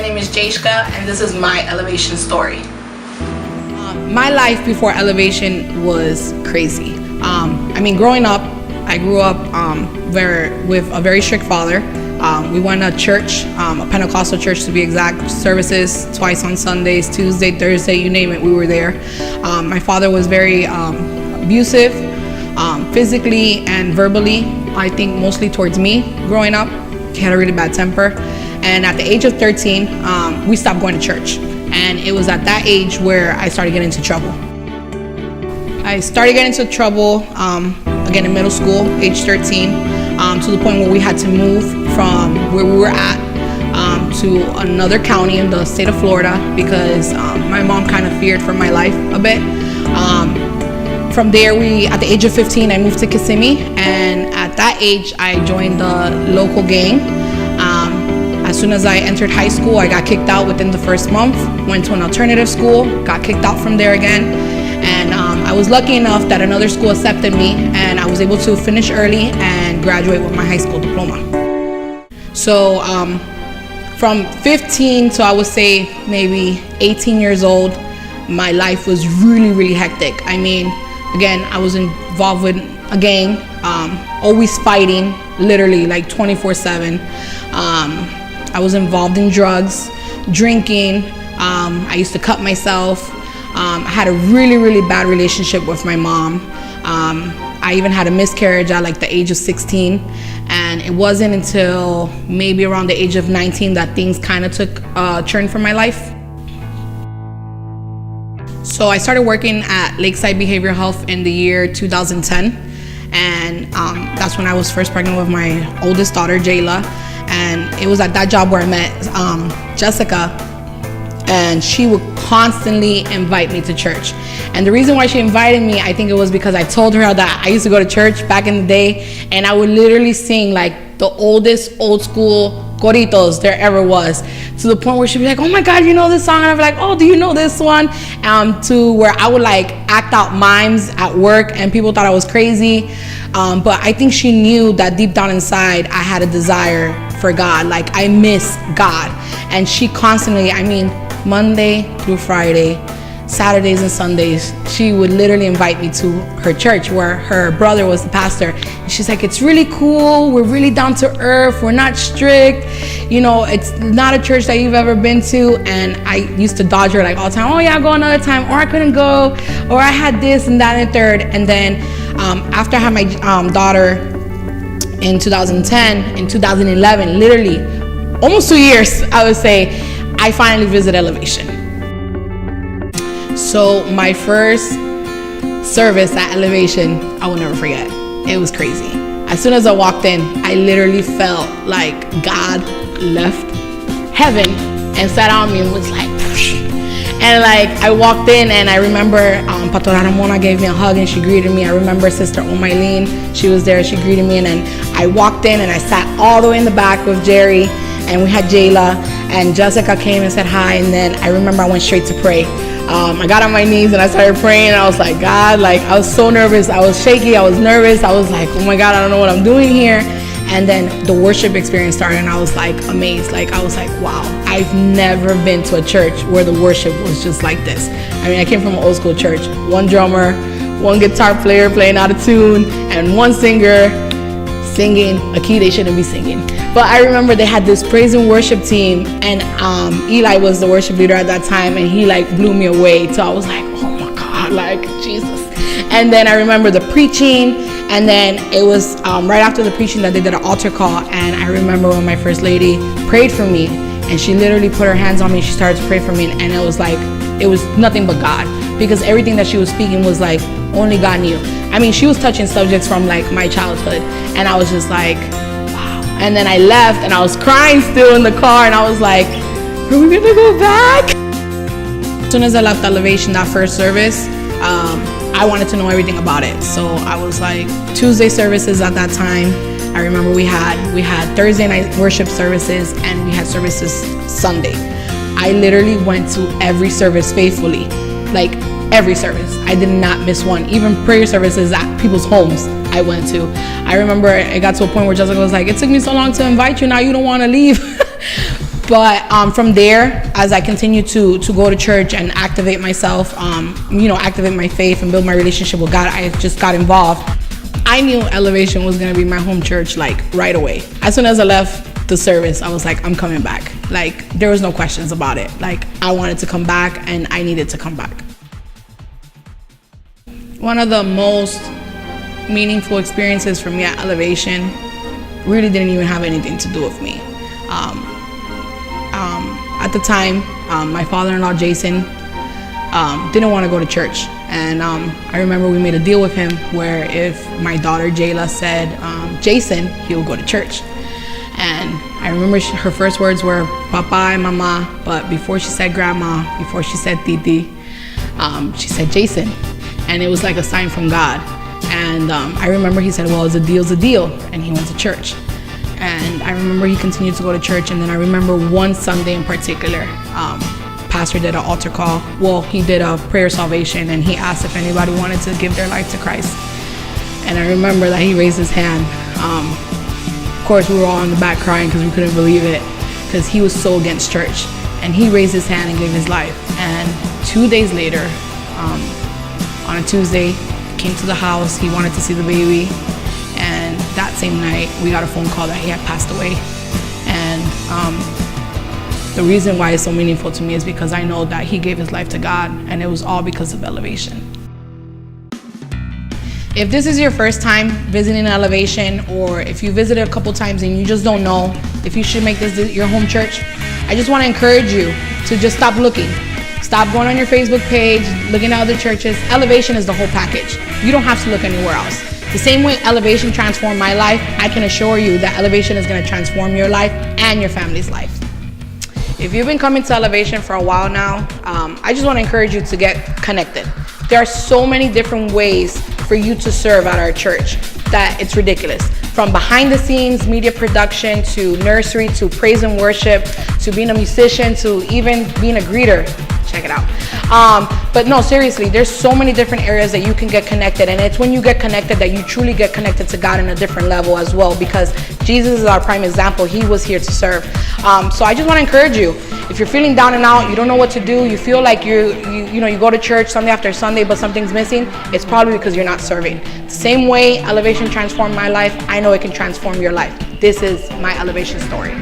My name is Jeyshka, and this is my Elevation story. My life before Elevation was crazy. Growing up, I grew up with a very strict father. We went to church, a Pentecostal church to be exact, services twice on Sundays, Tuesday, Thursday, you name it, we were there. My father was very abusive, physically and verbally, I think mostly towards me growing up. He had a really bad temper. And at the age of 13, we stopped going to church. And it was at that age where I started getting into trouble. I started getting into trouble again in middle school, age 13, to the point where we had to move from where we were at to another county in the state of Florida because my mom kind of feared for my life a bit. From there, at the age of 15, I moved to Kissimmee, and at that age, I joined the local gang. As soon as I entered high school, I got kicked out within the first month, went to an alternative school, got kicked out from there again. And I was lucky enough that another school accepted me, and I was able to finish early and graduate with my high school diploma. So from 15 to I would say maybe 18 years old, my life was really, really hectic. Again, I was involved with a gang, always fighting, literally like 24/7. I was involved in drugs, drinking. I used to cut myself. I had a really, really bad relationship with my mom. I even had a miscarriage at like the age of 16. And it wasn't until maybe around the age of 19 that things kind of took a turn for my life. So I started working at Lakeside Behavioral Health in the year 2010. And that's when I was first pregnant with my oldest daughter, Jayla. And it was at that job where I met Jessica, and she would constantly invite me to church. And the reason why she invited me, I think it was because I told her that I used to go to church back in the day, and I would literally sing like the oldest old school coritos there ever was, to the point where she'd be like, oh my God, you know this song? And I'd be like, oh, do you know this one? To where I would like act out mimes at work, and people thought I was crazy. But I think she knew that deep down inside, I had a desire for God. Like, I miss God. And she constantly, Monday through Friday, Saturdays and Sundays, she would literally invite me to her church where her brother was the pastor. And she's like, it's really cool. We're really down to earth. We're not strict. It's not a church that you've ever been to. And I used to dodge her like all the time. Oh yeah, I'll go another time. Or I couldn't go. Or I had this and that and third. And then after I had my daughter in 2010, in 2011, literally almost 2 years, I would say, I finally visited Elevation. So my first service at Elevation, I will never forget. It was crazy. As soon as I walked in, I literally felt like God left heaven and sat on me and was like, whoosh. And like I walked in, and I remember Pastora Ramona gave me a hug and she greeted me. I remember Sister Omaylene, she was there, she greeted me, and then I walked in and I sat all the way in the back with Jerry, and we had Jayla, and Jessica came and said hi, and then I remember I went straight to pray. I got on my knees and I started praying, and I was like, God, like I was so nervous. I was shaky, I was nervous. I was like, oh my God, I don't know what I'm doing here. And then the worship experience started, and I was like amazed. Like I was like, wow, I've never been to a church where the worship was just like this. I came from an old school church, one drummer, one guitar player playing out of tune, and one singer singing a key they shouldn't be singing. But I remember they had this praise and worship team, and Eli was the worship leader at that time, and he like blew me away. So I was like, oh my God, like Jesus. And then I remember the preaching, and then it was right after the preaching that they did an altar call, and I remember when my first lady prayed for me, and she literally put her hands on me, she started to pray for me, and it was like, it was nothing but God, because everything that she was speaking was like, only God knew. She was touching subjects from like my childhood, and I was just like, wow. And then I left, and I was crying still in the car, and I was like, are we gonna go back? As soon as I left Elevation, that first service, I wanted to know everything about it. So I was like, Tuesday services at that time, I remember we had Thursday night worship services, and we had services Sunday. I literally went to every service faithfully, like every service. I did not miss one. Even prayer services at people's homes I went to. I remember it got to a point where Jessica was like, it took me so long to invite you, now you don't want to leave. But from there, as I continue to go to church and activate myself, activate my faith and build my relationship with God, I just got involved. I knew Elevation was going to be my home church, like, right away. As soon as I left the service, I was like, I'm coming back. Like, there was no questions about it. Like, I wanted to come back, and I needed to come back. One of the most meaningful experiences for me at Elevation really didn't even have anything to do with me. At the time, my father-in-law, Jason, didn't want to go to church. And I remember we made a deal with him where if my daughter, Jayla, said Jason, he would go to church. And I remember her first words were Papa and Mama, but before she said Grandma, before she said Titi, she said Jason. And it was like a sign from God. And I remember he said, well, a deal's a deal. And he went to church. And I remember he continued to go to church. And then I remember one Sunday in particular, pastor did an altar call. Well, he did a prayer salvation, and he asked if anybody wanted to give their life to Christ. And I remember that he raised his hand. Of course, we were all in the back crying because we couldn't believe it, because he was so against church. And he raised his hand and gave his life. And 2 days later, on a Tuesday, came to the house. He wanted to see the baby. And that same night, we got a phone call that he had passed away. And the reason why it's so meaningful to me is because I know that he gave his life to God, and it was all because of Elevation. If this is your first time visiting Elevation, or if you visited a couple times and you just don't know if you should make this your home church, I just want to encourage you to just stop looking. Stop going on your Facebook page, looking at other churches. Elevation is the whole package. You don't have to look anywhere else. The same way Elevation transformed my life, I can assure you that Elevation is going to transform your life and your family's life. If you've been coming to Elevation for a while now, I just want to encourage you to get connected. There are so many different ways for you to serve at our church that it's ridiculous. From behind the scenes, media production, to nursery, to praise and worship, to being a musician, to even being a greeter. Check it out. But no, seriously, there's so many different areas that you can get connected, and it's when you get connected that you truly get connected to God in a different level as well, because Jesus is our prime example. He was here to serve. So I just want to encourage you, if you're feeling down and out, you don't know what to do, you feel like you go to church Sunday after Sunday, but something's missing, it's probably because you're not serving. The same way Elevation transformed my life, I know it can transform your life. This is my Elevation story.